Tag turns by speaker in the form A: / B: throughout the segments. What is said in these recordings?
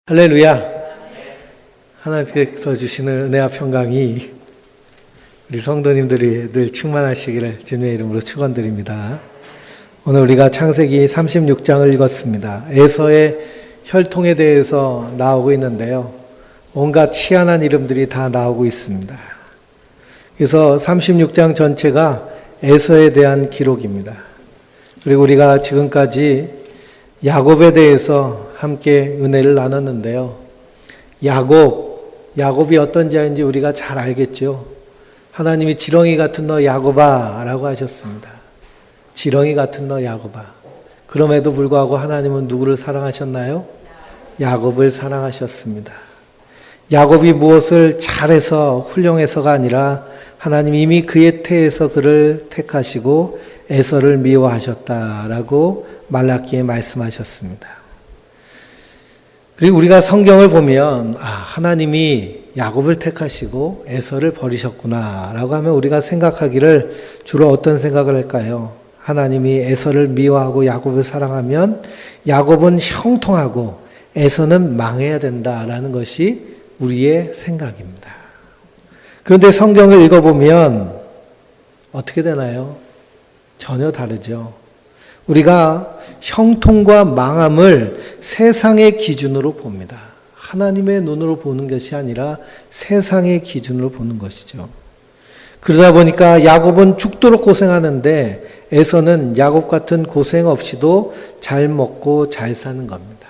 A: 할렐루야. 하나님께서 주시는 은혜와 평강이 우리 성도님들이 늘 충만하시기를 주님의 이름으로 축원드립니다. 오늘 우리가 창세기 36장을 읽었습니다. 에서의 혈통에 대해서 나오고 있는데요. 온갖 희한한 이름들이 다 나오고 있습니다. 그래서 36장 전체가 에서에 대한 기록입니다. 그리고 우리가 지금까지 야곱에 대해서 함께 은혜를 나눴는데요. 야곱이 어떤 자인지 우리가 잘 알겠죠. 하나님이 지렁이 같은 너 야곱아 라고 하셨습니다. 지렁이 같은 너 야곱아. 그럼에도 불구하고 하나님은 누구를 사랑하셨나요? 야곱을 사랑하셨습니다. 야곱이 무엇을 잘해서 훌륭해서가 아니라 하나님이 이미 그의 태에서 그를 택하시고 에서를 미워하셨다라고 말라기에 말씀하셨습니다. 그리고 우리가 성경을 보면 하나님이 야곱을 택하시고 에서를 버리셨구나라고 하면 우리가 생각하기를 주로 어떤 생각을 할까요? 하나님이 에서를 미워하고 야곱을 사랑하면 야곱은 형통하고 에서는 망해야 된다라는 것이 우리의 생각입니다. 그런데 성경을 읽어보면 어떻게 되나요? 전혀 다르죠. 우리가 형통과 망함을 세상의 기준으로 봅니다. 하나님의 눈으로 보는 것이 아니라 세상의 기준으로 보는 것이죠. 그러다 보니까 야곱은 죽도록 고생하는데 에서는 야곱 같은 고생 없이도 잘 먹고 잘 사는 겁니다.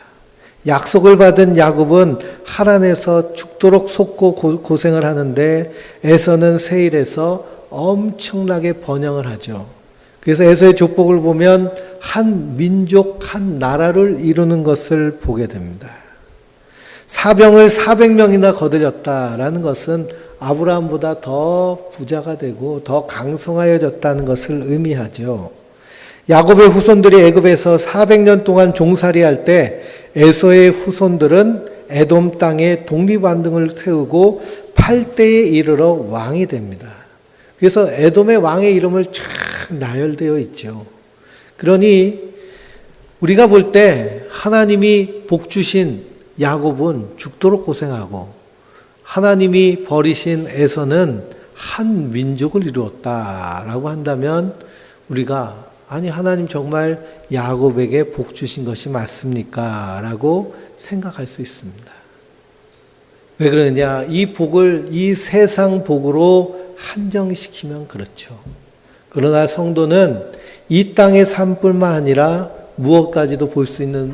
A: 약속을 받은 야곱은 하란에서 죽도록 속고 고생을 하는데 에서는 세일에서 엄청나게 번영을 하죠. 그래서 에서의 족복을 보면 한 민족, 한 나라를 이루는 것을 보게 됩니다. 사병을 400명이나 거들였다라는 것은 아브라함보다 더 부자가 되고 더 강성하여졌다는 것을 의미하죠. 야곱의 후손들이 애굽에서 400년 동안 종살이할 때 에서의 후손들은 에돔 땅에 독립왕등을 세우고 8대에 이르러 왕이 됩니다. 그래서 에돔의 왕의 이름을 쫙 나열되어 있죠. 그러니 우리가 볼 때 하나님이 복 주신 야곱은 죽도록 고생하고 하나님이 버리신 에서는 한 민족을 이루었다라고 한다면 우리가 하나님 정말 야곱에게 복 주신 것이 맞습니까? 라고 생각할 수 있습니다. 왜 그러느냐? 이 복을 이 세상 복으로 한정시키면 그렇죠. 그러나 성도는 이 땅의 삶뿐만 아니라 무엇까지도 볼 수 있는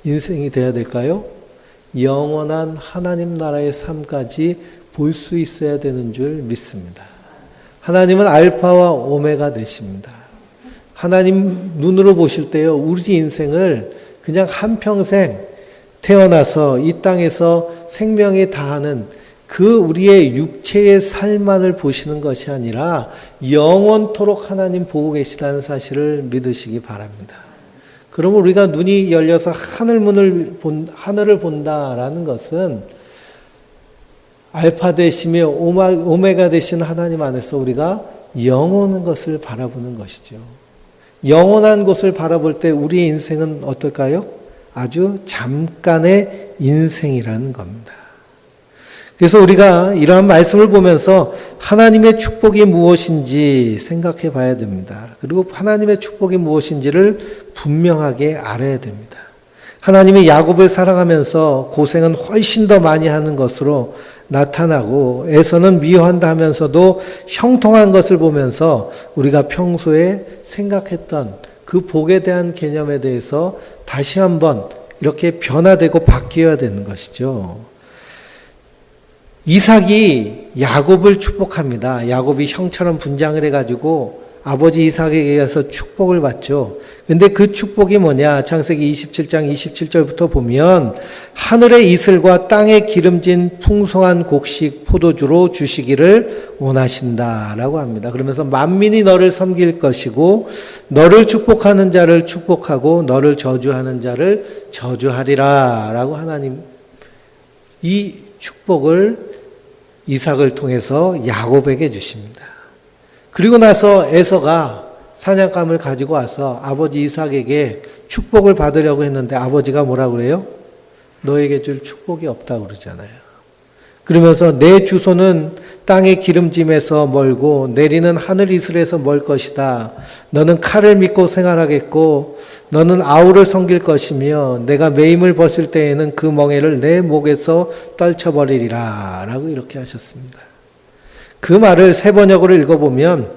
A: 인생이 되어야 될까요? 영원한 하나님 나라의 삶까지 볼 수 있어야 되는 줄 믿습니다. 하나님은 알파와 오메가 되십니다. 하나님 눈으로 보실 때요, 우리 인생을 그냥 한평생 태어나서 이 땅에서 생명에 다하는 그 우리의 육체의 삶만을 보시는 것이 아니라 영원토록 하나님 보고 계시다는 사실을 믿으시기 바랍니다. 그러면 우리가 눈이 열려서 하늘을 본다라는 것은 알파 되시며 오메가 되신 하나님 안에서 우리가 영원한 것을 바라보는 것이죠. 영원한 것을 바라볼 때 우리의 인생은 어떨까요? 아주 잠깐의 인생이라는 겁니다. 그래서 우리가 이러한 말씀을 보면서 하나님의 축복이 무엇인지 생각해 봐야 됩니다. 그리고 하나님의 축복이 무엇인지를 분명하게 알아야 됩니다. 하나님이 야곱을 사랑하면서 고생은 훨씬 더 많이 하는 것으로 나타나고 에서는 미워한다 하면서도 형통한 것을 보면서 우리가 평소에 생각했던 그 복에 대한 개념에 대해서 다시 한번 이렇게 변화되고 바뀌어야 되는 것이죠. 이삭이 야곱을 축복합니다. 야곱이 형처럼 분장을 해가지고 아버지 이삭에게 가서 축복을 받죠. 근데 그 축복이 뭐냐? 창세기 27장 27절부터 보면 하늘의 이슬과 땅에 기름진 풍성한 곡식 포도주로 주시기를 원하신다라고 합니다. 그러면서 만민이 너를 섬길 것이고 너를 축복하는 자를 축복하고 너를 저주하는 자를 저주하리라라고 하나님 이 축복을 이삭을 통해서 야곱에게 주십니다. 그리고 나서 에서가 사냥감을 가지고 와서 아버지 이삭에게 축복을 받으려고 했는데 아버지가 뭐라고 그래요? 너에게 줄 축복이 없다고 그러잖아요. 그러면서 내 주소는 땅의 기름짐에서 멀고 내리는 하늘 이슬에서 멀 것이다. 너는 칼을 믿고 생활하겠고 너는 아우를 섬길 것이며 내가 매임을 벗을 때에는 그 멍에를 내 목에서 떨쳐버리리라 라고 이렇게 하셨습니다. 그 말을 새 번역으로 읽어보면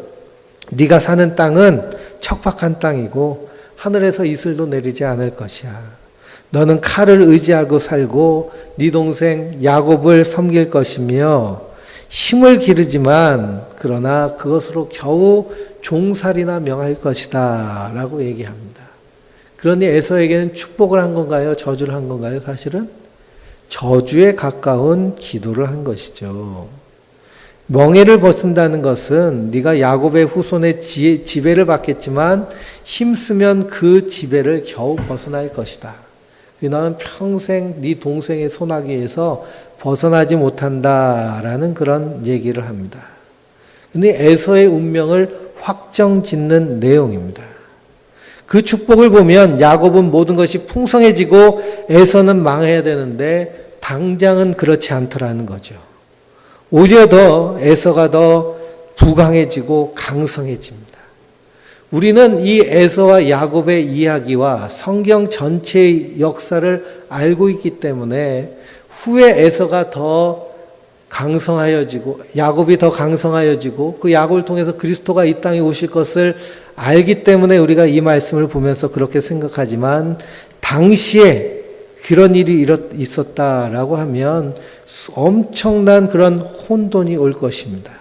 A: 네가 사는 땅은 척박한 땅이고 하늘에서 이슬도 내리지 않을 것이야. 너는 칼을 의지하고 살고 네 동생 야곱을 섬길 것이며 힘을 기르지만 그러나 그것으로 겨우 종살이나 명할 것이다 라고 얘기합니다. 그러니 에서에게는 축복을 한 건가요? 저주를 한 건가요? 사실은 저주에 가까운 기도를 한 것이죠. 멍에를 벗는다는 것은 네가 야곱의 후손의 지배를 받겠지만 힘쓰면 그 지배를 겨우 벗어날 것이다. 너는 평생 네 동생의 손아귀에서 벗어나지 못한다라는 그런 얘기를 합니다. 근데 에서의 운명을 확정짓는 내용입니다. 그 축복을 보면 야곱은 모든 것이 풍성해지고 에서는 망해야 되는데 당장은 그렇지 않더라는 거죠. 오히려 더 에서가 더 부강해지고 강성해집니다. 우리는 이 에서와 야곱의 이야기와 성경 전체의 역사를 알고 있기 때문에 후에 에서가 더 강성하여지고 야곱이 더 강성하여지고 그 야곱을 통해서 그리스도가 이 땅에 오실 것을 알기 때문에 우리가 이 말씀을 보면서 그렇게 생각하지만 당시에 그런 일이 있었다라고 하면 엄청난 그런 혼돈이 올 것입니다.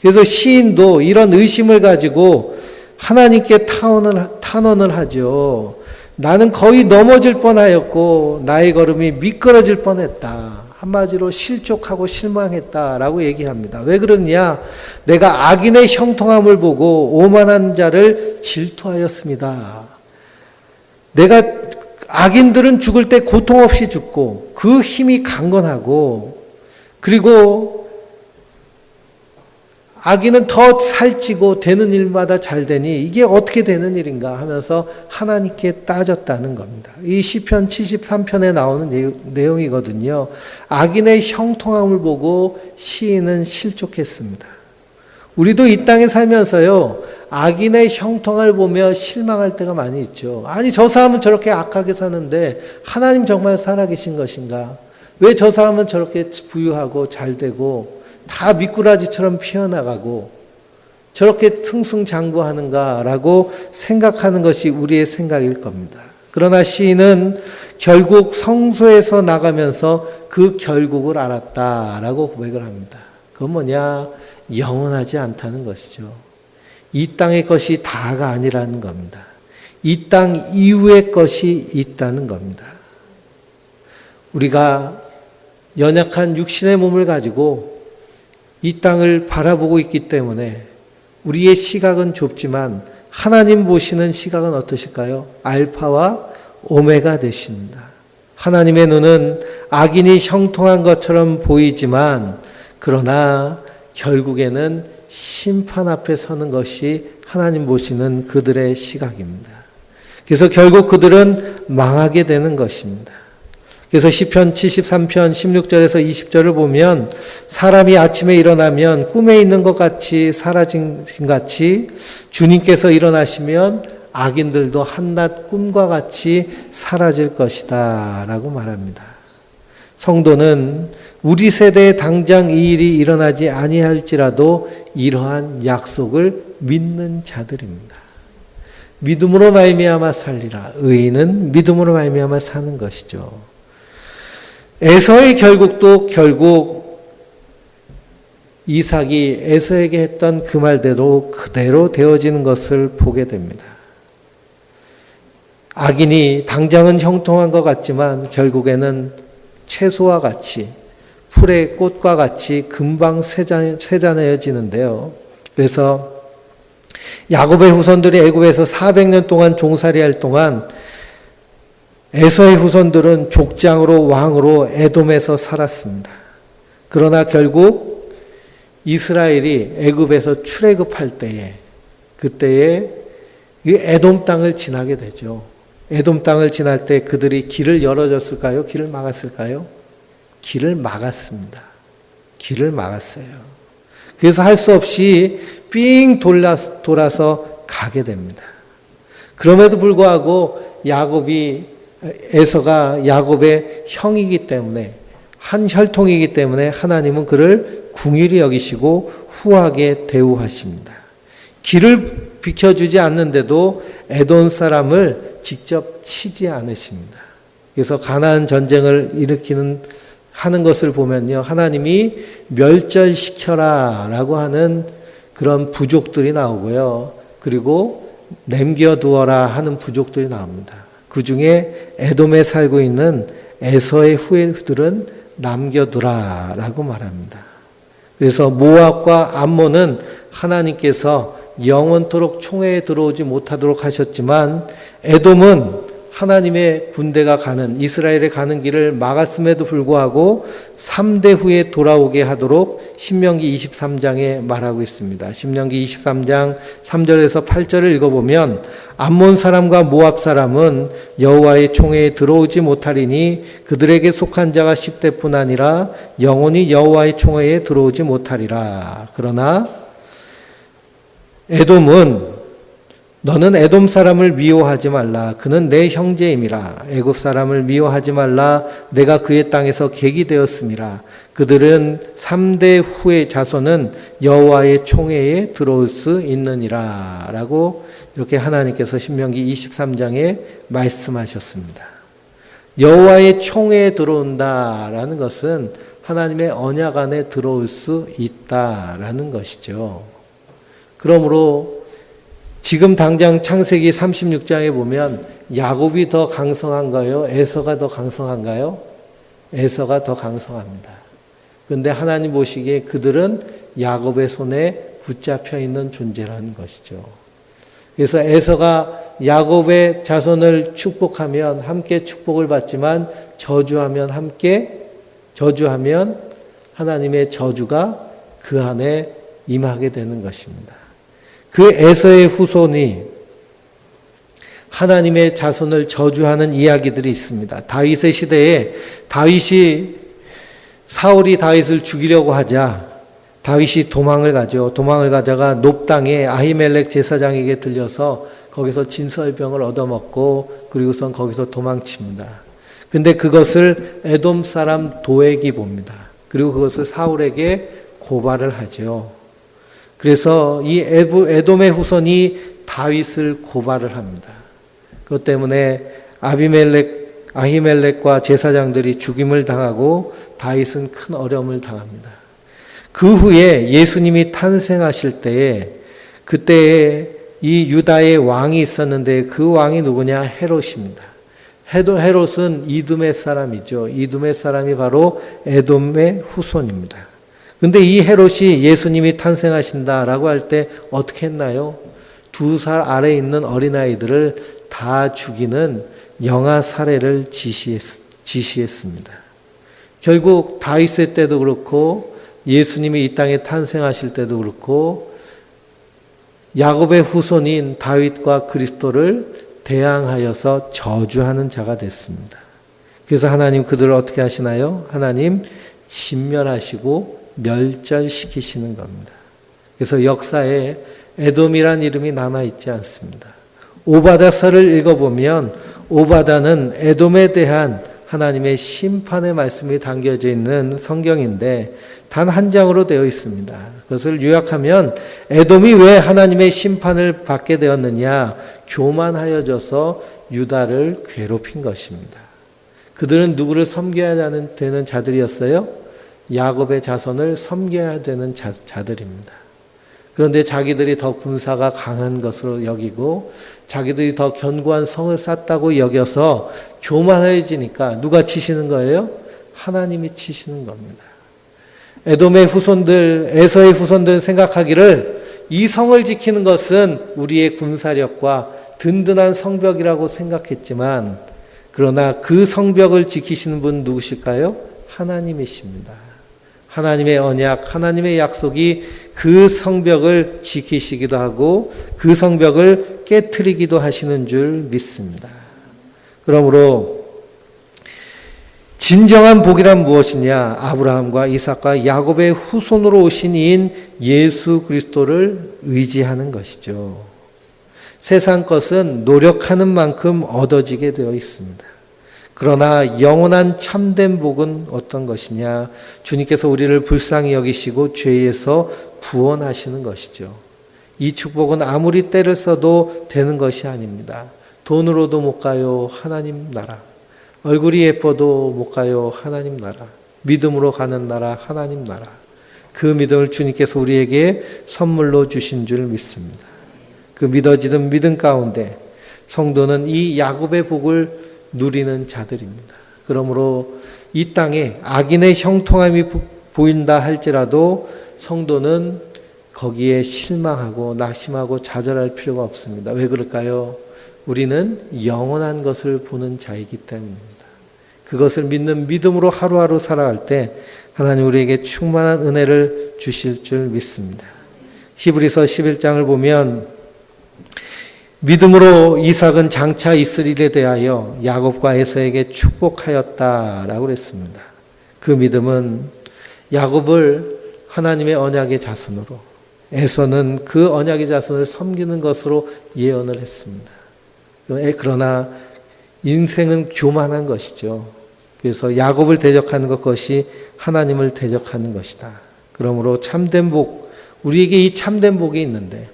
A: 그래서 시인도 이런 의심을 가지고 하나님께 탄원을 하죠. 나는 거의 넘어질 뻔하였고 나의 걸음이 미끄러질 뻔했다. 한마디로 실족하고 실망했다라고 얘기합니다. 왜 그러냐? 내가 악인의 형통함을 보고 오만한 자를 질투하였습니다. 내가 악인들은 죽을 때 고통 없이 죽고 그 힘이 강건하고 그리고 악인은 더 살찌고 되는 일마다 잘 되니 이게 어떻게 되는 일인가 하면서 하나님께 따졌다는 겁니다. 이 시편 73편에 나오는 내용이거든요. 악인의 형통함을 보고 시인은 실족했습니다. 우리도 이 땅에 살면서요. 악인의 형통함을 보며 실망할 때가 많이 있죠. 아니 저 사람은 저렇게 악하게 사는데 하나님 정말 살아계신 것인가? 왜 저 사람은 저렇게 부유하고 잘 되고 다 미꾸라지처럼 피어나가고 저렇게 승승장구하는가라고 생각하는 것이 우리의 생각일 겁니다. 그러나 시인은 결국 성소에서 나가면서 그 결국을 알았다라고 고백을 합니다. 그건 뭐냐? 영원하지 않다는 것이죠. 이 땅의 것이 다가 아니라는 겁니다. 이 땅 이후의 것이 있다는 겁니다. 우리가 연약한 육신의 몸을 가지고 이 땅을 바라보고 있기 때문에 우리의 시각은 좁지만 하나님 보시는 시각은 어떠실까요? 알파와 오메가 되십니다. 하나님의 눈은 악인이 형통한 것처럼 보이지만 그러나 결국에는 심판 앞에 서는 것이 하나님 보시는 그들의 시각입니다. 그래서 결국 그들은 망하게 되는 것입니다. 그래서 시편 73편 16절에서 20절을 보면 사람이 아침에 일어나면 꿈에 있는 것 같이 사라진 같이 주님께서 일어나시면 악인들도 한낱 꿈과 같이 사라질 것이다 라고 말합니다. 성도는 우리 세대에 당장 이 일이 일어나지 아니할지라도 이러한 약속을 믿는 자들입니다. 믿음으로 말미암아 살리라. 의인은 믿음으로 말미암아 사는 것이죠. 에서의 결국도 결국 이삭이 에서에게 했던 그 말대로 그대로 되어지는 것을 보게 됩니다. 악인이 당장은 형통한 것 같지만 결국에는 채소와 같이 풀의 꽃과 같이 금방 쇠잔해지는데요. 그래서 야곱의 후손들이 애굽에서 400년 동안 종살이할 동안 에서의 후손들은 족장으로 왕으로 에돔에서 살았습니다. 그러나 결국 이스라엘이 애굽에서 출애굽할 때에 그때에 이 에돔 땅을 지나게 되죠. 에돔 땅을 지날 때 그들이 길을 열어줬을까요? 길을 막았을까요? 길을 막았습니다. 길을 막았어요. 그래서 할 수 없이 삥 돌아서 가게 됩니다. 그럼에도 불구하고 에서가 야곱의 형이기 때문에, 한 혈통이기 때문에 하나님은 그를 긍휼히 여기시고 후하게 대우하십니다. 길을 비켜주지 않는데도 에돔 사람을 직접 치지 않으십니다. 그래서 가나안 전쟁을 하는 것을 보면요, 하나님이 멸절시켜라라고 하는 그런 부족들이 나오고요, 그리고 남겨두어라 하는 부족들이 나옵니다. 그 중에 에돔에 살고 있는 에서의 후예들은 남겨두라라고 말합니다. 그래서 모압과 암몬은 하나님께서 영원토록 총회에 들어오지 못하도록 하셨지만, 에돔은 하나님의 군대가 가는, 이스라엘에 가는 길을 막았음에도 불구하고 3대 후에 돌아오게 하도록 신명기 23장에 말하고 있습니다. 신명기 23장 3절에서 8절을 읽어보면, 암몬 사람과 모압 사람은 여호와의 총회에 들어오지 못하리니 그들에게 속한 자가 10대뿐 아니라 영원히 여호와의 총회에 들어오지 못하리라. 그러나 에돔은, 너는 에돔 사람을 미워하지 말라. 그는 내 형제임이라. 애굽 사람을 미워하지 말라. 내가 그의 땅에서 객이 되었음이라. 그들은 3대 후의 자손은 여호와의 총회에 들어올 수 있느니라. 라고 이렇게 하나님께서 신명기 23장에 말씀하셨습니다. 여호와의 총회에 들어온다라는 것은 하나님의 언약 안에 들어올 수 있다라는 것이죠. 그러므로 지금 당장 창세기 36장에 보면 야곱이 더 강성한가요? 에서가 더 강성한가요? 에서가 더 강성합니다. 그런데 하나님 보시기에 그들은 야곱의 손에 붙잡혀 있는 존재라는 것이죠. 그래서 에서가 야곱의 자손을 축복하면 함께 축복을 받지만 저주하면 하나님의 저주가 그 안에 임하게 되는 것입니다. 그 에서의 후손이 하나님의 자손을 저주하는 이야기들이 있습니다. 다윗의 시대에 사울이 다윗을 죽이려고 하자 다윗이 도망을 가죠. 도망을 가다가 놉 땅에 아히멜렉 제사장에게 들려서 거기서 진설병을 얻어먹고 그리고선 거기서 도망칩니다. 근데 그것을 에돔 사람 도액이 봅니다. 그리고 그것을 사울에게 고발을 하죠. 그래서 이 에돔의 후손이 다윗을 고발을 합니다. 그것 때문에 아히멜렉과 제사장들이 죽임을 당하고 다윗은 큰 어려움을 당합니다. 그 후에 예수님이 탄생하실 때에 그때에 이 유다의 왕이 있었는데 그 왕이 누구냐? 헤롯입니다. 헤롯은 이두메 사람이죠. 이두메 사람이 바로 에돔의 후손입니다. 근데 이 헤롯이 예수님이 탄생하신다라고 할 때 어떻게 했나요? 2살 아래에 있는 어린아이들을 다 죽이는 영아 살해를 지시했습니다. 결국 다윗의 때도 그렇고 예수님이 이 땅에 탄생하실 때도 그렇고 야곱의 후손인 다윗과 그리스도를 대항하여서 저주하는 자가 됐습니다. 그래서 하나님 그들을 어떻게 하시나요? 하나님 진멸하시고 멸절시키시는 겁니다. 그래서 역사에 에돔이란 이름이 남아있지 않습니다. 오바다서를 읽어보면 오바다는 에돔에 대한 하나님의 심판의 말씀이 담겨져 있는 성경인데 단 한 장으로 되어 있습니다. 그것을 요약하면 에돔이 왜 하나님의 심판을 받게 되었느냐? 교만하여져서 유다를 괴롭힌 것입니다. 그들은 누구를 섬겨야 되는 자들이었어요? 야곱의 자손을 섬겨야 되는 자들입니다. 그런데 자기들이 더 군사가 강한 것으로 여기고 자기들이 더 견고한 성을 쌓았다고 여겨서 교만해지니까 누가 치시는 거예요? 하나님이 치시는 겁니다. 에돔의 후손들, 에서의 후손들 생각하기를 이 성을 지키는 것은 우리의 군사력과 든든한 성벽이라고 생각했지만 그러나 그 성벽을 지키시는 분 누구실까요? 하나님이십니다. 하나님의 언약, 하나님의 약속이 그 성벽을 지키시기도 하고 그 성벽을 깨트리기도 하시는 줄 믿습니다. 그러므로 진정한 복이란 무엇이냐? 아브라함과 이삭과 야곱의 후손으로 오신 이인 예수 그리스도를 의지하는 것이죠. 세상 것은 노력하는 만큼 얻어지게 되어 있습니다. 그러나 영원한 참된 복은 어떤 것이냐? 주님께서 우리를 불쌍히 여기시고 죄에서 구원하시는 것이죠. 이 축복은 아무리 때를 써도 되는 것이 아닙니다. 돈으로도 못 가요. 하나님 나라. 얼굴이 예뻐도 못 가요. 하나님 나라. 믿음으로 가는 나라. 하나님 나라. 그 믿음을 주님께서 우리에게 선물로 주신 줄 믿습니다. 그 믿어지는 믿음 가운데 성도는 이 야곱의 복을 누리는 자들입니다. 그러므로 이 땅에 악인의 형통함이 보인다 할지라도 성도는 거기에 실망하고 낙심하고 좌절할 필요가 없습니다. 왜 그럴까요? 우리는 영원한 것을 보는 자이기 때문입니다. 그것을 믿는 믿음으로 하루하루 살아갈 때 하나님 우리에게 충만한 은혜를 주실 줄 믿습니다. 히브리서 11장을 보면 믿음으로 이삭은 장차 있을 일에 대하여 야곱과 에서에게 축복하였다라고 그랬습니다. 그 믿음은 야곱을 하나님의 언약의 자손으로, 에서는 그 언약의 자손을 섬기는 것으로 예언을 했습니다. 그러나 인생은 교만한 것이죠. 그래서 야곱을 대적하는 것이 하나님을 대적하는 것이다. 그러므로 참된 복, 우리에게 이 참된 복이 있는데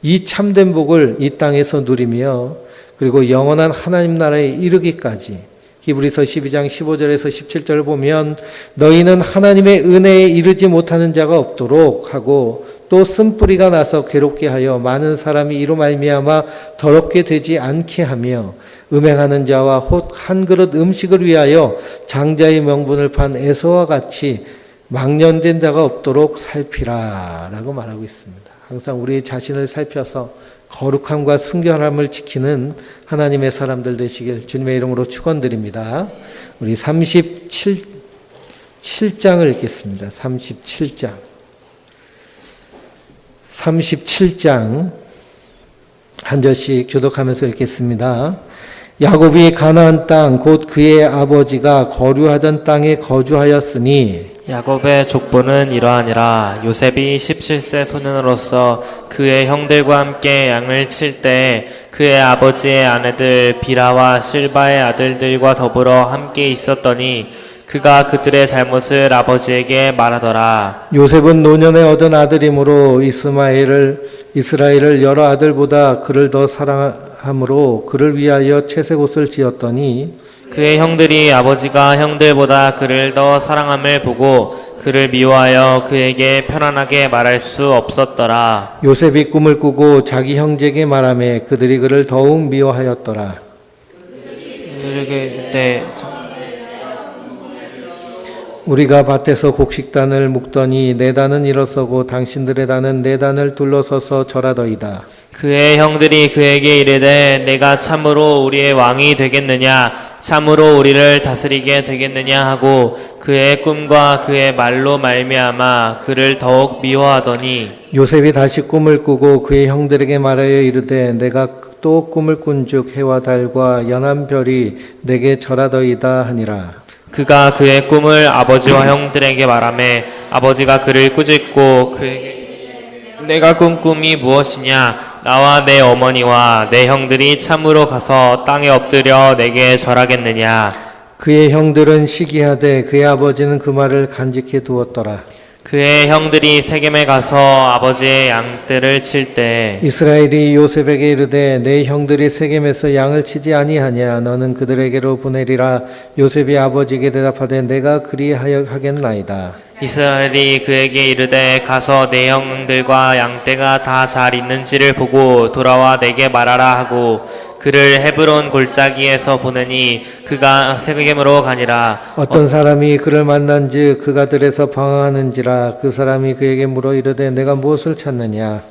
A: 이 참된 복을 이 땅에서 누리며 그리고 영원한 하나님 나라에 이르기까지 히브리서 12장 15절에서 17절을 보면 너희는 하나님의 은혜에 이르지 못하는 자가 없도록 하고 또 쓴뿌리가 나서 괴롭게 하여 많은 사람이 이로 말미암아 더럽게 되지 않게 하며 음행하는 자와 곧 한 그릇 음식을 위하여 장자의 명분을 판 에서와 같이 망령된 자가 없도록 살피라 라고 말하고 있습니다. 항상 우리 자신을 살펴서 거룩함과 순결함을 지키는 하나님의 사람들 되시길 주님의 이름으로 축원드립니다. 우리 37장을 읽겠습니다. 37장 한 절씩 교독하면서 읽겠습니다. 야곱이 가나안 땅 곧 그의 아버지가 거류하던 땅에 거주하였으니
B: 야곱의 족보는 이러하니라. 요셉이 17세 소년으로서 그의 형들과 함께 양을 칠 때 그의 아버지의 아내들 비라와 실바의 아들들과 더불어 함께 있었더니 그가 그들의 잘못을 아버지에게 말하더라.
A: 요셉은 노년에 얻은 아들이므로 이스라엘을 여러 아들보다 그를 더 사랑함으로 그를 위하여 채색 옷을 지었더니
B: 그의 형들이 아버지가 형들보다 그를 더 사랑함을 보고 그를 미워하여 그에게 편안하게 말할 수 없었더라.
A: 요셉이 꿈을 꾸고 자기 형제에게 말하며 그들이 그를 더욱 미워하였더라. 우리가 밭에서 곡식단을 묶더니 내 단은 일어서고 당신들의 단은 내 단을 둘러서서 절하더이다.
B: 그의 형들이 그에게 이르되 내가 참으로 우리의 왕이 되겠느냐 참으로 우리를 다스리게 되겠느냐 하고 그의 꿈과 그의 말로 말미암아 그를 더욱 미워하더니
A: 요셉이 다시 꿈을 꾸고 그의 형들에게 말하여 이르되 내가 또 꿈을 꾼즉 해와 달과 연한 별이 내게 절하더이다 하니라.
B: 그가 그의 꿈을 아버지와 형들에게 말하매 아버지가 그를 꾸짖고 그에게 내가 꾼 꿈이 무엇이냐 나와 내 어머니와 내 형들이 참으로 가서 땅에 엎드려 내게 절하겠느냐.
A: 그의 형들은 시기하되 그의 아버지는 그 말을 간직해 두었더라.
B: 그의 형들이 세겜에 가서 아버지의 양떼를 칠 때
A: 이스라엘이 요셉에게 이르되 내 형들이 세겜에서 양을 치지 아니하냐 너는 그들에게로 보내리라. 요셉이 아버지에게 대답하되 내가 그리하여 하겠나이다.
B: 이스라엘이 그에게 이르되 가서 내 형들과 양떼가 다 잘 있는지를 보고 돌아와 내게 말하라 하고 그를 헤브론 골짜기에서 보내니 그가 세겜으로 가니라.
A: 어떤 사람이 그를 만난즉 그가 들에서 방황하는지라. 그 사람이 그에게 물어 이르되 내가 무엇을 찾느냐.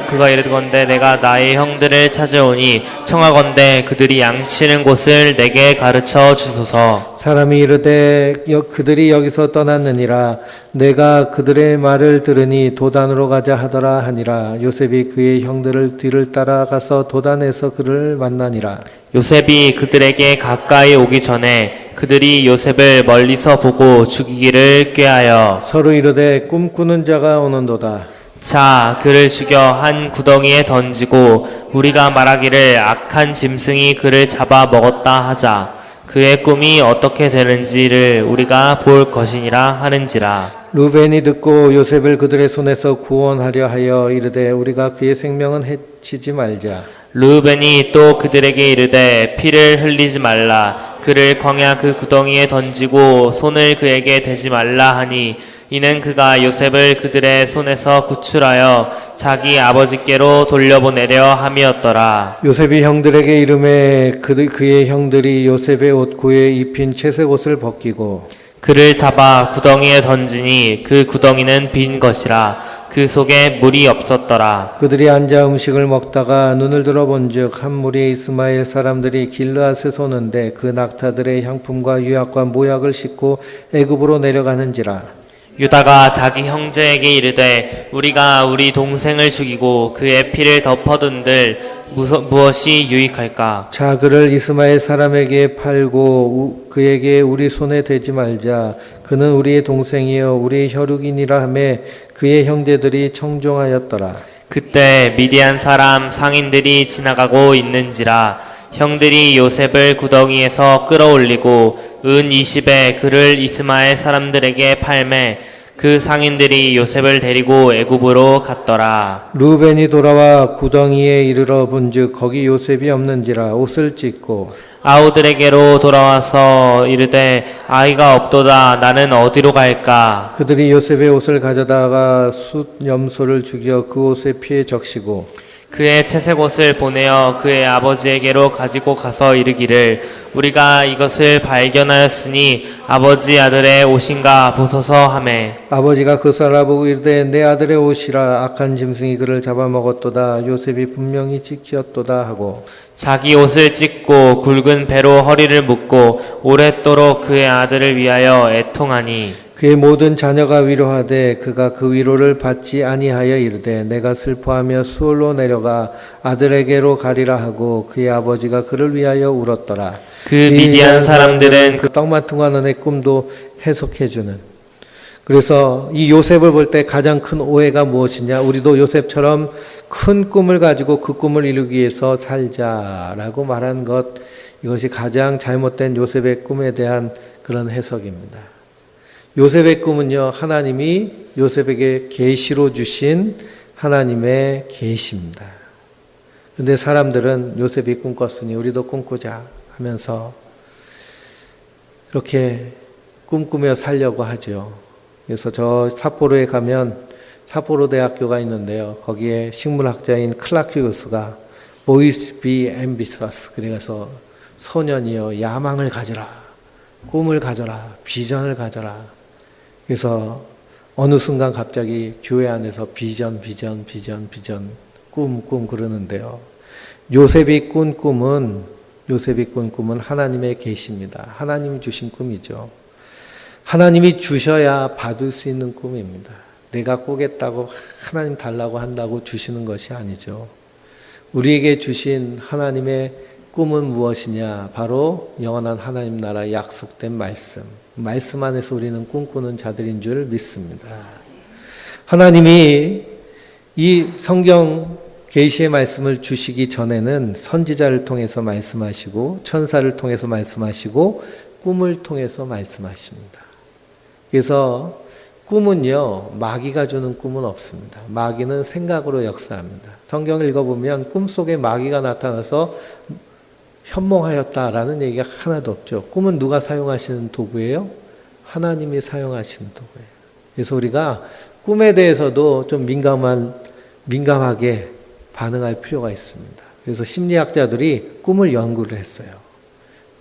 B: 그가 이르건대 내가 나의 형들을 찾아오니 청하건대 그들이 양치는 곳을 내게 가르쳐 주소서.
A: 사람이 이르되 그들이 여기서 떠났느니라. 내가 그들의 말을 들으니 도단으로 가자 하더라 하니라. 요셉이 그의 형들을 뒤를 따라가서 도단에서 그를 만나니라.
B: 요셉이 그들에게 가까이 오기 전에 그들이 요셉을 멀리서 보고 죽이기를 꾀하여
A: 서로 이르되 꿈꾸는 자가 오는도다.
B: 자 그를 죽여 한 구덩이에 던지고 우리가 말하기를 악한 짐승이 그를 잡아 먹었다 하자. 그의 꿈이 어떻게 되는지를 우리가 볼 것이니라 하는지라.
A: 루벤이 듣고 요셉을 그들의 손에서 구원하려 하여 이르되 우리가 그의 생명은 해치지 말자.
B: 르우벤이 또 그들에게 이르되 피를 흘리지 말라. 그를 광야 그 구덩이에 던지고 손을 그에게 대지 말라 하니 이는 그가 요셉을 그들의 손에서 구출하여 자기 아버지께로 돌려보내려 함이었더라.
A: 요셉이 형들에게 이름에 그의 형들이 요셉의 옷구에 입힌 채색 옷을 벗기고
B: 그를 잡아 구덩이에 던지니 그 구덩이는 빈 것이라. 그 속에 물이 없었더라.
A: 그들이 앉아 음식을 먹다가 눈을 들어본즉 한 무리의 이스마엘 사람들이 길르앗에 쏘는데 그 낙타들의 향품과 유약과 모약을 싣고 애굽으로 내려가는지라.
B: 유다가 자기 형제에게 이르되 우리가 우리 동생을 죽이고 그의 피를 덮어둔들 무엇이 유익할까?
A: 자 그를 이스마엘 사람에게 팔고 그에게 우리 손에 대지 말자. 그는 우리의 동생이요 우리의 혈육이니라 하매 그의 형제들이 청종하였더라.
B: 그때 미디안 사람 상인들이 지나가고 있는지라. 형들이 요셉을 구덩이에서 끌어올리고 은 20에 그를 이스마엘 사람들에게 팔매 그 상인들이 요셉을 데리고 애굽으로 갔더라.
A: 루벤이 돌아와 구덩이에 이르러 본즉 거기 요셉이 없는지라 옷을 찢고
B: 아우들에게로 돌아와서 이르되 아이가 없도다. 나는 어디로 갈까?
A: 그들이 요셉의 옷을 가져다가 숫 염소를 죽여 그 옷에 피에 적시고
B: 그의 채색 옷을 보내어 그의 아버지에게로 가지고 가서 이르기를 우리가 이것을 발견하였으니 아버지 아들의 옷인가 보소서 하매
A: 아버지가 그 알아보고 이르되 내 아들의 옷이라 악한 짐승이 그를 잡아먹었도다. 요셉이 분명히 찢겼도다 하고
B: 자기 옷을 찢고 굵은 배로 허리를 묶고 오랫도록 그의 아들을 위하여 애통하니
A: 그의 모든 자녀가 위로하되 그가 그 위로를 받지 아니하여 이르되 내가 슬퍼하며 수월로 내려가 아들에게로 가리라 하고 그의 아버지가 그를 위하여 울었더라.
B: 그 미디안 사람들은
A: 그 떡마퉁한 의 꿈도 해석해주는. 그래서 이 요셉을 볼 때 가장 큰 오해가 무엇이냐? 우리도 요셉처럼 큰 꿈을 가지고 그 꿈을 이루기 위해서 살자라고 말한 것, 이것이 가장 잘못된 요셉의 꿈에 대한 그런 해석입니다. 요셉의 꿈은요, 하나님이 요셉에게 계시로 주신 하나님의 계시입니다. 근데 사람들은 요셉이 꿈꿨으니 우리도 꿈꾸자 하면서 그렇게 꿈꾸며 살려고 하죠. 그래서 저 삿포로에 가면 삿포로 대학교가 있는데요. 거기에 식물학자인 클라키우스가 Boys be ambitious. 그래서 소년이여 야망을 가져라. 꿈을 가져라. 비전을 가져라. 그래서 어느 순간 갑자기 교회 안에서 비전 꿈 그러는데요. 요셉이 꾼 꿈은 하나님의 계시입니다. 하나님이 주신 꿈이죠. 하나님이 주셔야 받을 수 있는 꿈입니다. 내가 꾸겠다고 하나님 달라고 한다고 주시는 것이 아니죠. 우리에게 주신 하나님의 꿈은 무엇이냐? 바로 영원한 하나님 나라의 약속된 말씀. 말씀 안에서 우리는 꿈꾸는 자들인 줄 믿습니다. 하나님이 이 성경 계시의 말씀을 주시기 전에는 선지자를 통해서 말씀하시고 천사를 통해서 말씀하시고 꿈을 통해서 말씀하십니다. 그래서 꿈은요, 마귀가 주는 꿈은 없습니다. 마귀는 생각으로 역사합니다. 성경을 읽어보면 꿈속에 마귀가 나타나서 현몽하였다라는 얘기가 하나도 없죠. 꿈은 누가 사용하시는 도구예요? 하나님이 사용하시는 도구예요. 그래서 우리가 꿈에 대해서도 좀 민감하게 반응할 필요가 있습니다. 그래서 심리학자들이 꿈을 연구를 했어요.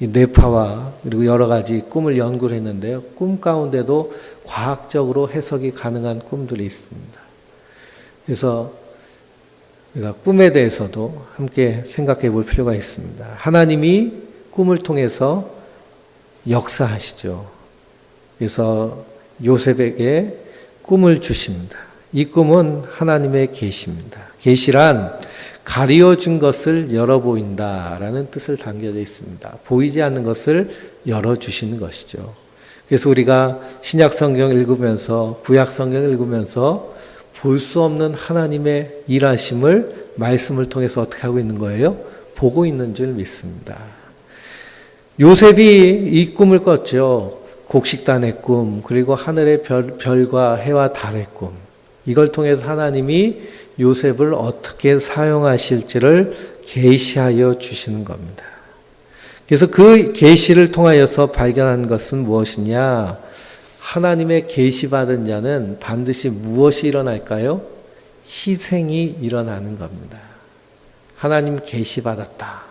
A: 이 뇌파와 그리고 여러 가지 꿈을 연구를 했는데요. 꿈 가운데도 과학적으로 해석이 가능한 꿈들이 있습니다. 그래서 우리가 꿈에 대해서도 함께 생각해 볼 필요가 있습니다. 하나님이 꿈을 통해서 역사하시죠. 그래서 요셉에게 꿈을 주십니다. 이 꿈은 하나님의 계시입니다. 계시란 가리워진 것을 열어 보인다라는 뜻을 담겨져 있습니다. 보이지 않는 것을 열어주시는 것이죠. 그래서 우리가 신약 성경 읽으면서 구약 성경 읽으면서 볼 수 없는 하나님의 일하심을 말씀을 통해서 어떻게 하고 있는 거예요? 보고 있는 줄 믿습니다. 요셉이 이 꿈을 꿨죠. 곡식단의 꿈, 그리고 하늘의 별과 해와 달의 꿈. 이걸 통해서 하나님이 요셉을 어떻게 사용하실지를 계시하여 주시는 겁니다. 그래서 그 계시를 통하여서 발견한 것은 무엇이냐? 하나님의 계시받은 자는 반드시 무엇이 일어날까요? 희생이 일어나는 겁니다. 하나님 계시받았다.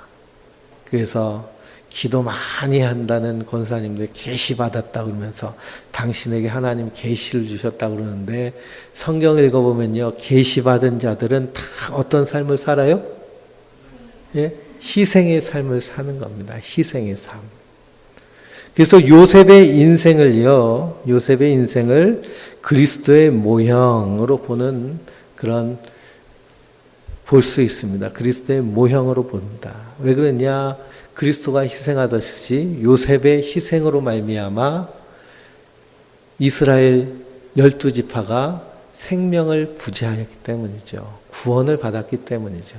A: 그래서 기도 많이 한다는 권사님들 계시받았다 그러면서 당신에게 하나님 계시를 주셨다 그러는데 성경 읽어보면요. 계시받은 자들은 다 어떤 삶을 살아요? 예? 희생의 삶을 사는 겁니다. 희생의 삶. 그래서 요셉의 인생을 그리스도의 모형으로 보는 그런 볼 수 있습니다. 그리스도의 모형으로 봅니다. 왜 그러냐? 그리스도가 희생하듯이 요셉의 희생으로 말미암아 이스라엘 12지파가 생명을 부지하였기 때문이죠. 구원을 받았기 때문이죠.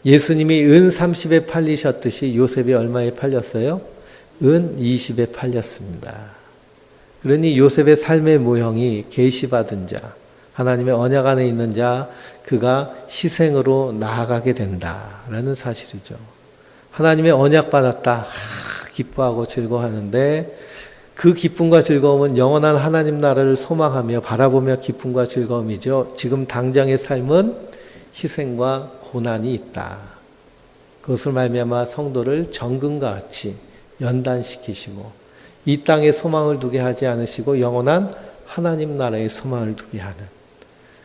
A: 예수님이 은 30에 팔리셨듯이 요셉이 얼마에 팔렸어요? 은 20에 팔렸습니다. 그러니 요셉의 삶의 모형이 계시받은 자, 하나님의 언약 안에 있는 자, 그가 희생으로 나아가게 된다라는 사실이죠. 하나님의 언약 받았다. 기뻐하고 즐거워하는데 그 기쁨과 즐거움은 영원한 하나님 나라를 소망하며 바라보며 기쁨과 즐거움이죠. 지금 당장의 삶은 희생과 고난이 있다. 그것을 말미암아 성도를 정금과 같이 연단시키시고 이 땅에 소망을 두게 하지 않으시고 영원한 하나님 나라의 소망을 두게 하는.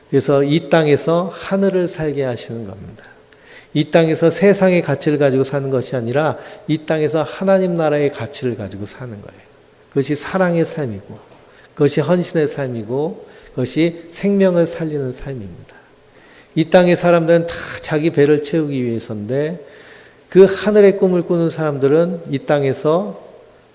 A: 그래서 이 땅에서 하늘을 살게 하시는 겁니다. 이 땅에서 세상의 가치를 가지고 사는 것이 아니라 이 땅에서 하나님 나라의 가치를 가지고 사는 거예요. 그것이 사랑의 삶이고 그것이 헌신의 삶이고 그것이 생명을 살리는 삶입니다. 이 땅의 사람들은 다 자기 배를 채우기 위해서인데 그 하늘의 꿈을 꾸는 사람들은 이 땅에서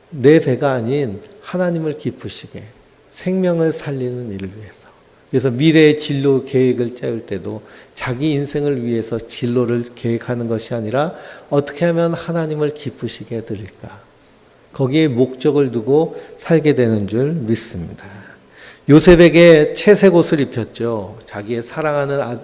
A: 내 배가 아닌 하나님을 기쁘시게 생명을 살리는 일을 위해서. 그래서 미래의 진로 계획을 짜을 때도 자기 인생을 위해서 진로를 계획하는 것이 아니라 어떻게 하면 하나님을 기쁘시게 드릴까. 거기에 목적을 두고 살게 되는 줄 믿습니다. 요셉에게 채색 옷을 입혔죠. 자기의 사랑하는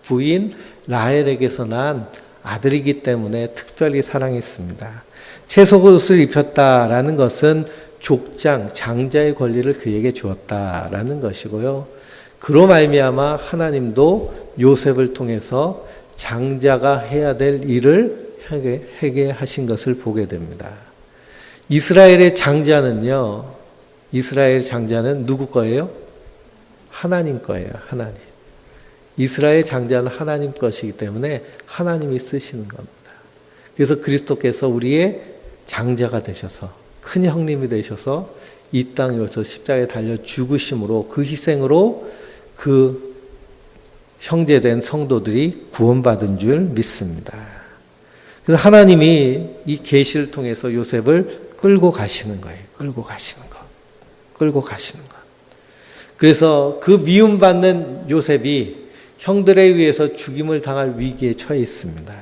A: 부인 라헬에게서 난 아들이기 때문에 특별히 사랑했습니다. 채색 옷을 입혔다라는 것은 족장, 장자의 권리를 그에게 주었다라는 것이고요. 그로 말미암아 하나님도 요셉을 통해서 장자가 해야 될 일을 하게 하신 것을 보게 됩니다. 이스라엘 장자는 누구 거예요? 하나님 거예요. 하나님. 이스라엘 장자는 하나님 것이기 때문에 하나님이 쓰시는 겁니다. 그래서 그리스도께서 우리의 장자가 되셔서 큰 형님이 되셔서 이 땅에 오셔서 십자가에 달려 죽으심으로 그 희생으로 그 형제된 성도들이 구원받은 줄 믿습니다. 그래서 하나님이 이 계시를 통해서 요셉을 끌고 가시는 거예요. 끌고 가시는 것. 그래서 그 미움받는 요셉이 형들에 의해서 죽임을 당할 위기에 처해 있습니다.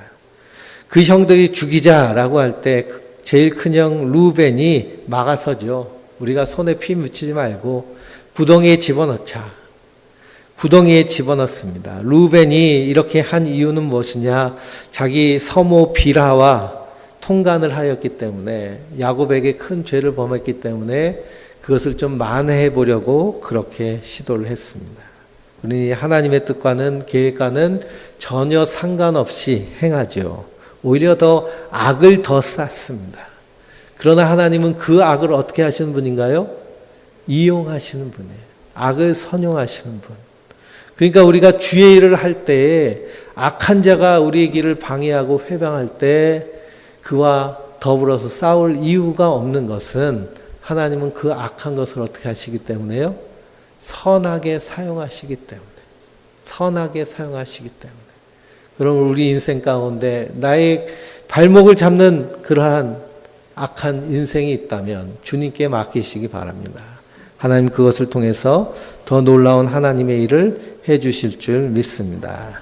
A: 그 형들이 죽이자라고 할 때 제일 큰 형 루벤이 막아서죠. 우리가 손에 피 묻히지 말고 구덩이에 집어넣자. 구덩이에 집어넣습니다. 루벤이 이렇게 한 이유는 무엇이냐? 자기 서모 비라와 통간을 하였기 때문에 야곱에게 큰 죄를 범했기 때문에 그것을 좀 만회해 보려고 그렇게 시도를 했습니다. 그러니 하나님의 뜻과는 계획과는 전혀 상관없이 행하죠. 오히려 더 악을 더 쌓습니다. 그러나 하나님은 그 악을 어떻게 하시는 분인가요? 이용하시는 분이에요. 악을 선용하시는 분. 그러니까 우리가 주의 일을 할 때에 악한 자가 우리의 길을 방해하고 회방할 때 그와 더불어서 싸울 이유가 없는 것은 하나님은 그 악한 것을 어떻게 하시기 때문에요? 선하게 사용하시기 때문에. 선하게 사용하시기 때문에. 그럼 우리 인생 가운데 나의 발목을 잡는 그러한 악한 인생이 있다면 주님께 맡기시기 바랍니다. 하나님 그것을 통해서 더 놀라운 하나님의 일을 해 주실 줄 믿습니다.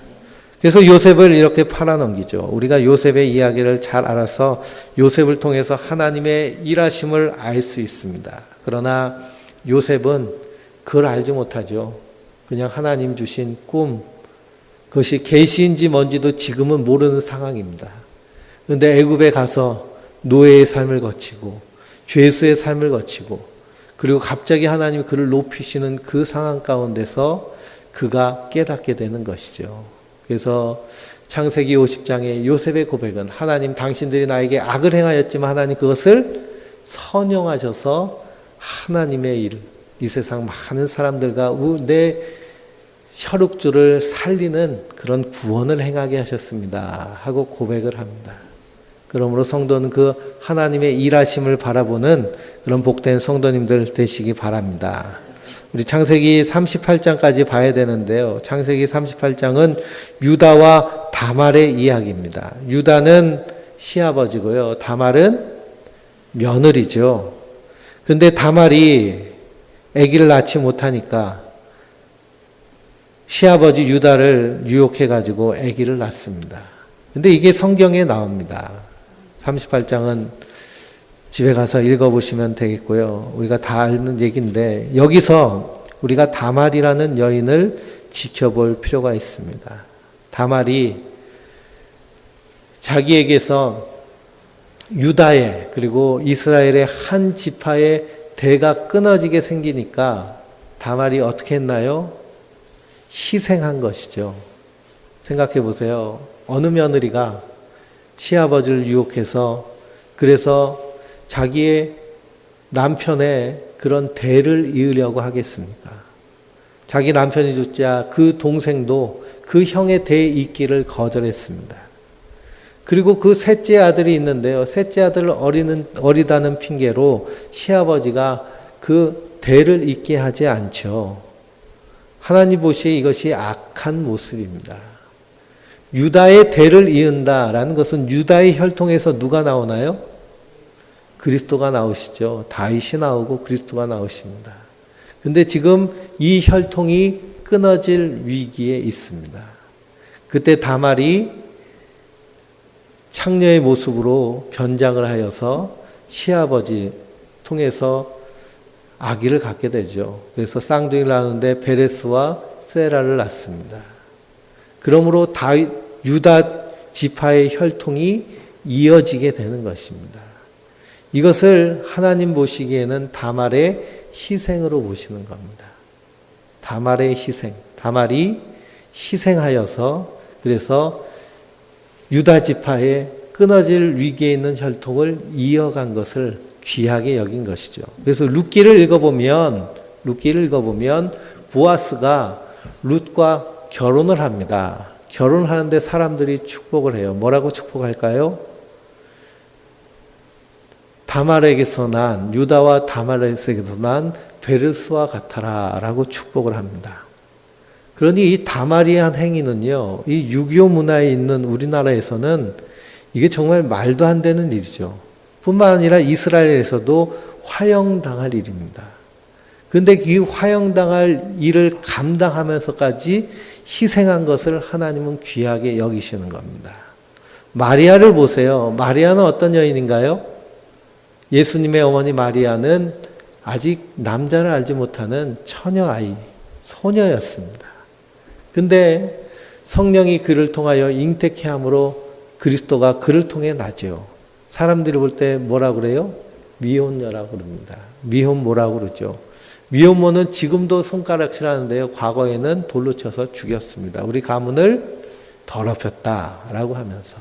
A: 그래서 요셉을 이렇게 팔아넘기죠. 우리가 요셉의 이야기를 잘 알아서 요셉을 통해서 하나님의 일하심을 알 수 있습니다. 그러나 요셉은 그걸 알지 못하죠. 그냥 하나님 주신 꿈, 그것이 계시인지 뭔지도 지금은 모르는 상황입니다. 그런데 애굽에 가서 노예의 삶을 거치고 죄수의 삶을 거치고 그리고 갑자기 하나님이 그를 높이시는 그 상황 가운데서 그가 깨닫게 되는 것이죠. 그래서 창세기 50장의 요셉의 고백은 하나님 당신들이 나에게 악을 행하였지만 하나님 그것을 선용하셔서 하나님의 일, 이 세상 많은 사람들과 내 혈육주를 살리는 그런 구원을 행하게 하셨습니다 하고 고백을 합니다. 그러므로 성도는 그 하나님의 일하심을 바라보는 그런 복된 성도님들 되시기 바랍니다. 우리 창세기 38장까지 봐야 되는데요. 창세기 38장은 유다와 다말의 이야기입니다. 유다는 시아버지고요. 다말은 며느리죠. 근데 다말이 아기를 낳지 못하니까 시아버지 유다를 유혹해가지고 아기를 낳습니다. 근데 이게 성경에 나옵니다. 38장은 집에 가서 읽어보시면 되겠고요. 우리가 다 아는 얘기인데 여기서 우리가 다말이라는 여인을 지켜볼 필요가 있습니다. 다말이 자기에게서 유다의 그리고 이스라엘의 한 지파의 대가 끊어지게 생기니까 다말이 어떻게 했나요? 희생한 것이죠. 생각해 보세요. 어느 며느리가 시아버지를 유혹해서 그래서 자기의 남편의 그런 대를 이으려고 하겠습니까? 자기 남편이 죽자 그 동생도 그 형의 대에 있기를 거절했습니다. 그리고 그 셋째 아들이 있는데요. 셋째 아들을 어리다는 핑계로 시아버지가 그 대를 잇게 하지 않죠. 하나님 보시기에 이것이 악한 모습입니다. 유다의 대를 이은다라는 것은 유다의 혈통에서 누가 나오나요? 그리스도가 나오시죠. 다윗이 나오고 그리스도가 나오십니다. 근데 지금 이 혈통이 끊어질 위기에 있습니다. 그때 다말이 창녀의 모습으로 변장을 하여서 시아버지 통해서 아기를 갖게 되죠. 그래서 쌍둥이를 낳는데 베레스와 세라를 낳습니다. 그러므로 유다 지파의 혈통이 이어지게 되는 것입니다. 이것을 하나님 보시기에는 다말의 희생으로 보시는 겁니다. 다말의 희생. 다말이 희생하여서 그래서 유다 지파의 끊어질 위기에 있는 혈통을 이어간 것을 귀하게 여긴 것이죠. 그래서 룻기를 읽어보면 보아스가 룻과 결혼을 합니다. 결혼하는데 사람들이 축복을 해요. 뭐라고 축복할까요? 다말에게서 난 유다와 다말에게서 난 베르스와 같아라 라고 축복을 합니다. 그러니 이 다말이 한 행위는요, 이 유교 문화에 있는 우리나라에서는 이게 정말 말도 안 되는 일이죠. 뿐만 아니라 이스라엘에서도 화형당할 일입니다. 그런데 이 화형당할 일을 감당하면서까지 희생한 것을 하나님은 귀하게 여기시는 겁니다. 마리아를 보세요. 마리아는 어떤 여인인가요? 예수님의 어머니 마리아는 아직 남자를 알지 못하는 처녀아이, 소녀였습니다. 근데 성령이 그를 통하여 잉태케 함으로 그리스도가 그를 통해 나죠. 사람들이 볼 때 뭐라 그래요? 미혼녀라고 그럽니다. 미혼모라고 그러죠. 미혼모는 지금도 손가락질하는데요. 과거에는 돌로 쳐서 죽였습니다. 우리 가문을 더럽혔다라고 하면서.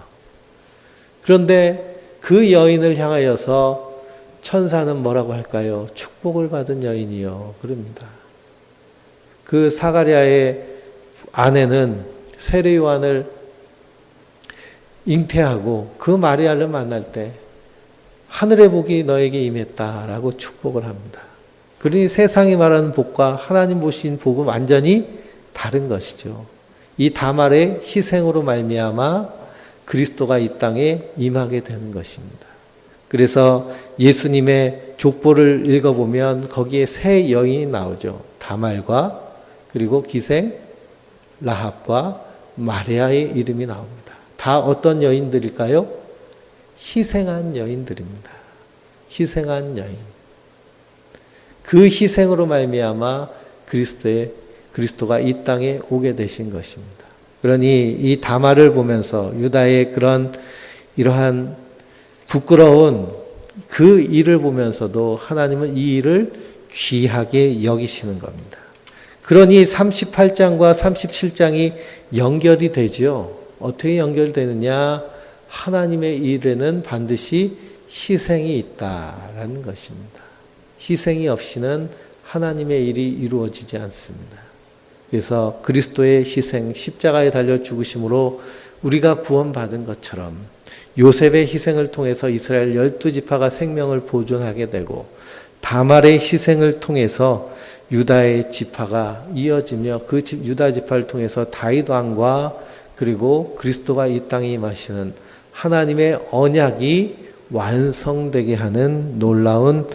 A: 그런데 그 여인을 향하여서 천사는 뭐라고 할까요? 축복을 받은 여인이요. 그럽니다. 그 사가랴의 아내는 세례 요한을 잉태하고 그 마리아를 만날 때 하늘의 복이 너에게 임했다라고 축복을 합니다. 그러니 세상이 말하는 복과 하나님 보신 복은 완전히 다른 것이죠. 이 다말의 희생으로 말미암아 그리스도가 이 땅에 임하게 되는 것입니다. 그래서 예수님의 족보를 읽어보면 거기에 세 여인이 나오죠. 다말과 그리고 기생 라합과 마리아의 이름이 나옵니다. 다 어떤 여인들일까요? 희생한 여인들입니다. 희생한 여인. 그 희생으로 말미암아 그리스도가 이 땅에 오게 되신 것입니다. 그러니 이 다말을 보면서 유다의 이러한 부끄러운 그 일을 보면서도 하나님은 이 일을 귀하게 여기시는 겁니다. 그러니 38장과 37장이 연결이 되죠. 어떻게 연결되느냐? 하나님의 일에는 반드시 희생이 있다라는 것입니다. 희생이 없이는 하나님의 일이 이루어지지 않습니다. 그래서 그리스도의 희생, 십자가에 달려 죽으심으로 우리가 구원받은 것처럼 요셉의 희생을 통해서 이스라엘 12지파가 생명을 보존하게 되고 다말의 희생을 통해서 유다의 지파가 이어지며 그 유다 지파를 통해서 다윗 왕과 그리고 그리스도가 이 땅에 임하시는 하나님의 언약이 완성되게 하는 놀라운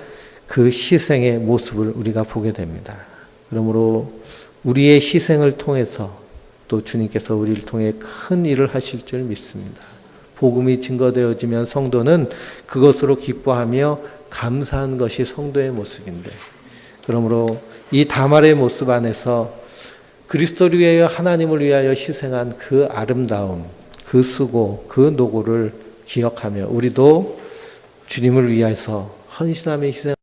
A: 그 희생의 모습을 우리가 보게 됩니다. 그러므로 우리의 희생을 통해서 또 주님께서 우리를 통해 큰 일을 하실 줄 믿습니다. 복음이 증거되어지면 성도는 그것으로 기뻐하며 감사한 것이 성도의 모습인데, 그러므로 이 다말의 모습 안에서 그리스도를 위하여 하나님을 위하여 희생한 그 아름다움, 그 수고, 그 노고를 기억하며 우리도 주님을 위해서 헌신함의 희생